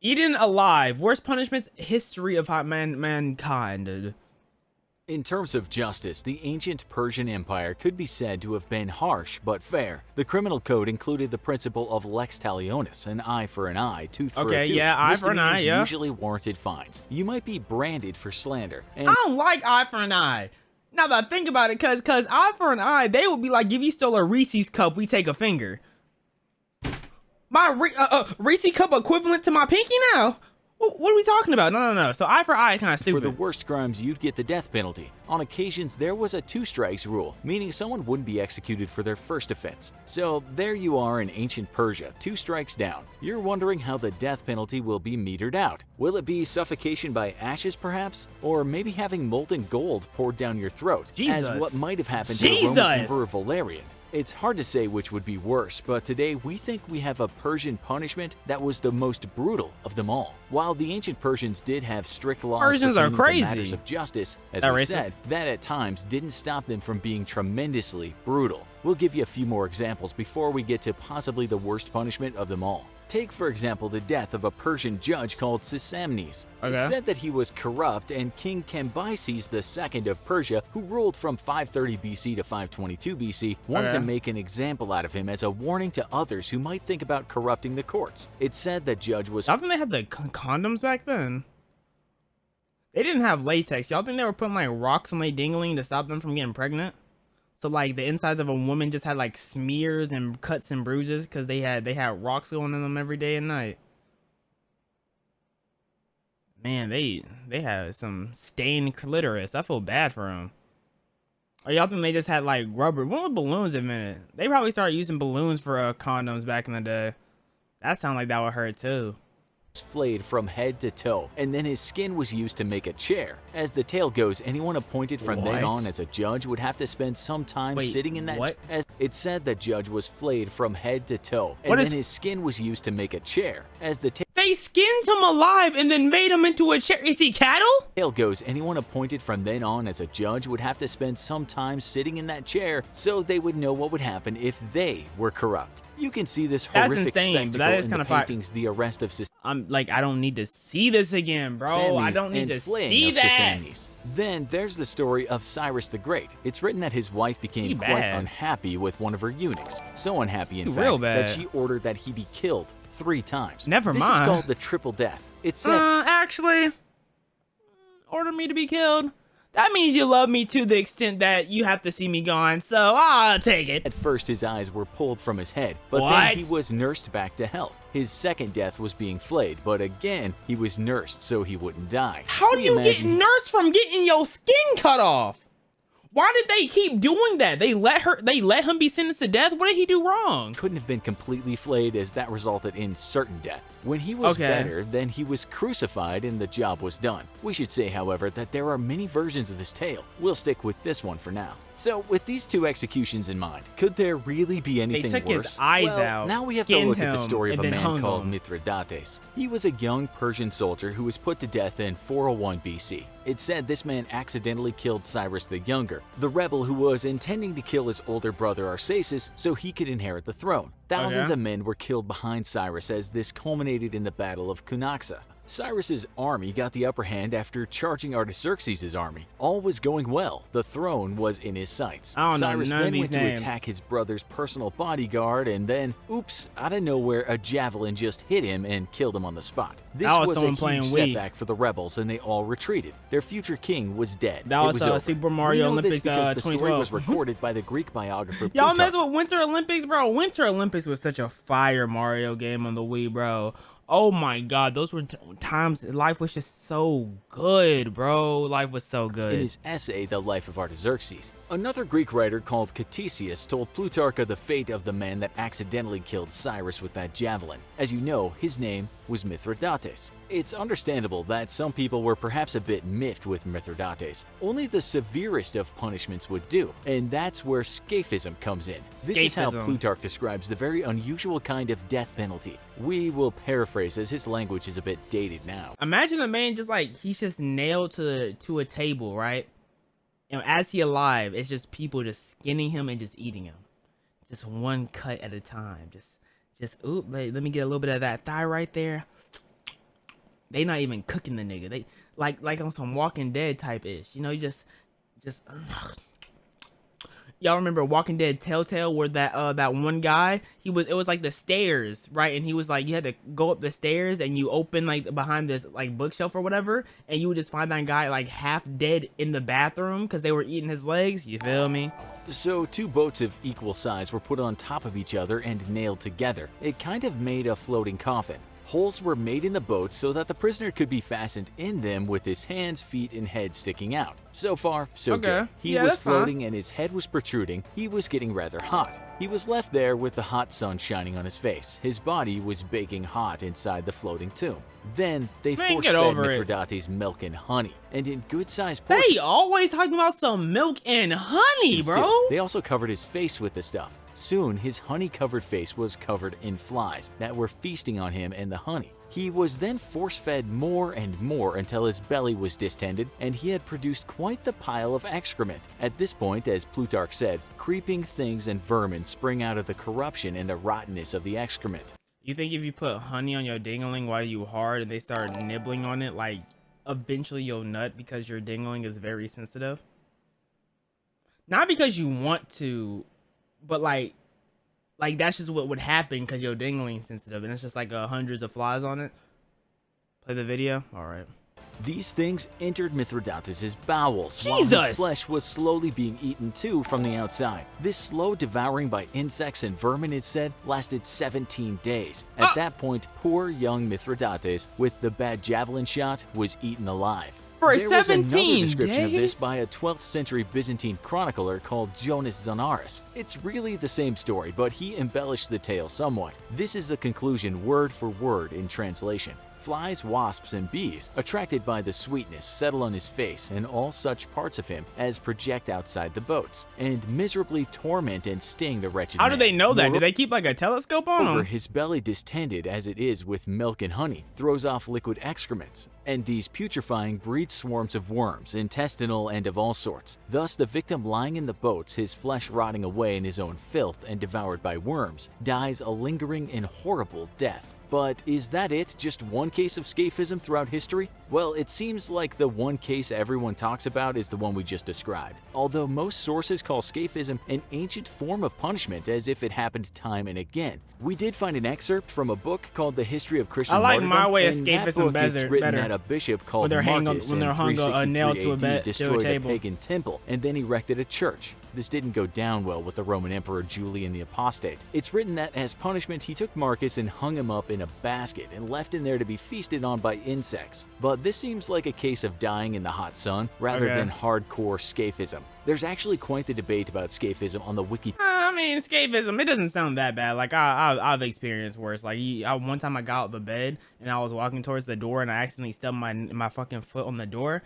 Eaten alive. Worst punishments history of mankind. In terms of justice, the ancient Persian Empire could be said to have been harsh but fair. The criminal code included the principle of lex talionis, an eye for an eye, tooth for a Okay, tooth. yeah, eye for an eye, Misdemeanors yeah. usually warranted fines. You might be branded for slander. I don't like eye for an eye. Now that I think about it, cause eye for an eye, they would be like, if you stole a Reese's cup, we take a finger. My Reese's cup equivalent to my pinky now? What are we talking about? No. So eye for eye, kind of stupid. For the worst crimes, you'd get the death penalty. On occasions, there was a 2 strikes rule, meaning someone wouldn't be executed for their first offense. So there you are in ancient Persia, 2 strikes down. You're wondering how the death penalty will be metered out. Will it be suffocation by ashes, perhaps? Or maybe having molten gold poured down your throat, Jesus. as what might have happened to the Roman Emperor Valerian? It's hard to say which would be worse, but today we think we have a Persian punishment that was the most brutal of them all. While the ancient Persians did have strict laws Persians are pertaining to crazy. matters of justice, as That we racist? said, that at times didn't stop them from being tremendously brutal. We'll give you a few more examples before we get to possibly the worst punishment of them all. Take, for example, the death of a Persian judge called Sisamnes. Okay. It's said that he was corrupt, and King Cambyses II of Persia, who ruled from 530 BC to 522 BC, wanted to make an example out of him as a warning to others who might think about corrupting the courts. It's said that judge was... Y'all think they had the condoms back then? They didn't have latex. Y'all think they were putting like rocks on their dingling to stop them from getting pregnant? So like the insides of a woman just had like smears and cuts and bruises because they had rocks going in them every day and night. Man, they had some stained clitoris. I feel bad for them. Or y'all think they just had like rubber? When would balloons invented? They probably started using balloons for condoms back in the day. That sounds like that would hurt too. flayed from head to toe, and then his skin was used to make a chair. As the tale goes, anyone appointed from then on as a judge would have to spend some time sitting in that chair. It said that judge was flayed from head to toe, and then his skin was used to make a chair. As the they skinned him alive and then made him into a chair. Is he cattle? Tale goes, anyone appointed from then on as a judge would have to spend some time sitting in that chair so they would know what would happen if they were corrupt. You can see this horrific spectacle in the paintings The Arrest of Sisamnes. I'm like, I don't need to see this again, bro. I don't need to see that. Then there's the story of Cyrus the Great. It's written that his wife became quite unhappy with one of her eunuchs. So unhappy, in fact, that she ordered that he be killed 3 times. Never mind. This is called the triple death. It's said, actually, order me to be killed. That means you love me to the extent that you have to see me gone, so I'll take it. At first, his eyes were pulled from his head, but then he was nursed back to health. His second death was being flayed, but again, he was nursed so he wouldn't die. How do you get nursed from getting your skin cut off? Why did they keep doing that? They let him be sentenced to death? What did he do wrong? Couldn't have been completely flayed, as that resulted in certain death. When he was better, then he was crucified and the job was done. We should say, however, that there are many versions of this tale. We'll stick with this one for now. So, with these 2 executions in mind, could there really be anything worse? They took his eyes out. Now we have to look at the story of a man called Mithridates. He was a young Persian soldier who was put to death in 401 BC. It's said this man accidentally killed Cyrus the Younger, the rebel who was intending to kill his older brother Arsaces so he could inherit the throne. Thousands of men were killed behind Cyrus as this culminated in the Battle of Cunaxa. Cyrus's army got the upper hand after charging Artaxerxes' army. All was going well. The throne was in his sights. Cyrus then went to attack his brother's personal bodyguard, and then, oops, out of nowhere, a javelin just hit him and killed him on the spot. This was a huge setback for the rebels, and they all retreated. Their future king was dead. That was Super Mario Olympics because the 2012. story was recorded by the Greek biographer Y'all mess with Winter Olympics, bro. Winter Olympics was such a fire Mario game on the Wii, bro. Oh my god, those were times life was just so good, bro. Life was so good. In his essay, The Life of Artaxerxes, another Greek writer called Ctesias told Plutarch of the fate of the man that accidentally killed Cyrus with that javelin. As you know, his name was Mithridates. It's understandable that some people were perhaps a bit miffed with Mithridates. Only the severest of punishments would do, and that's where scaphism comes in. This is how Plutarch describes the very unusual kind of death penalty. We will paraphrase as his language is a bit dated now. Imagine a man just like, he's just nailed to a table, right? And as he alive, it's just people just skinning him and just eating him. Just one cut at a time. Just oop, let me get a little bit of that thigh right there. They not even cooking the nigga. They like on some Walking Dead type ish. You know, you just y'all remember Walking Dead Telltale where that one guy, it was like the stairs, right? And he was like, you had to go up the stairs and you open like behind this like bookshelf or whatever, and you would just find that guy like half dead in the bathroom because they were eating his legs. You feel me? So 2 boats of equal size were put on top of each other and nailed together. It kind of made a floating coffin. Holes were made in the boats so that the prisoner could be fastened in them with his hands, feet, and head sticking out. So far, so good. He was floating and his head was protruding. He was getting rather hot. He was left there with the hot sun shining on his face. His body was baking hot inside the floating tomb. Then they force-fed Mithridates milk and honey, and in good-sized portions. They always talking about some milk and honey, bro. They also covered his face with the stuff. Soon, his honey-covered face was covered in flies that were feasting on him and the honey. He was then force-fed more and more until his belly was distended and he had produced quite the pile of excrement. At this point, as Plutarch said, creeping things and vermin spring out of the corruption and the rottenness of the excrement. You think if you put honey on your dingling while you hard and they start nibbling on it, like eventually you'll nut because your dingling is very sensitive? Not because you want to, but like that's just what would happen because your dingling's sensitive and it's just like hundreds of flies on it. Play the video. All right. These things entered Mithridates' bowels Jesus! while his flesh was slowly being eaten too from the outside. This slow devouring by insects and vermin, it said, lasted 17 days. At that point, poor young Mithridates, with the bad javelin shot, was eaten alive. For there was 17 another description of this days? by a 12th century Byzantine chronicler called Jonas Zonaras. It's really the same story, but he embellished the tale somewhat. This is the conclusion word for word in translation. Flies, wasps, and bees, attracted by the sweetness, settle on his face and all such parts of him as project outside the boats, and miserably torment and sting the wretched How man. do they know that? Do they keep like a telescope on Over them? his belly distended as it is with milk and honey, throws off liquid excrements, and these putrefying breed swarms of worms, intestinal and of all sorts. Thus the victim lying in the boats, his flesh rotting away in his own filth and devoured by worms, dies a lingering and horrible death. But is that it? Just one case of scaphism throughout history? Well, it seems like the one case everyone talks about is the one we just described, although most sources call scaphism an ancient form of punishment as if it happened time and again. We did find an excerpt from a book called The History of Christian Martyrdom. my way of and that scaphism book is written better. at a bishop called When they're Marcus in hung a nail to 363 a AD destroyed a table. pagan temple and then erected a church. This didn't go down well with the Roman Emperor Julian the Apostate. It's written that as punishment he took Marcus and hung him up in a basket and left him there to be feasted on by insects. But this seems like a case of dying in the hot sun rather than hardcore scaphism. There's actually quite the debate about scaphism on the wiki. I mean, scaphism, it doesn't sound that bad. Like I've experienced worse. Like one time I got out of the bed and I was walking towards the door and I accidentally stubbed my fucking foot on the door.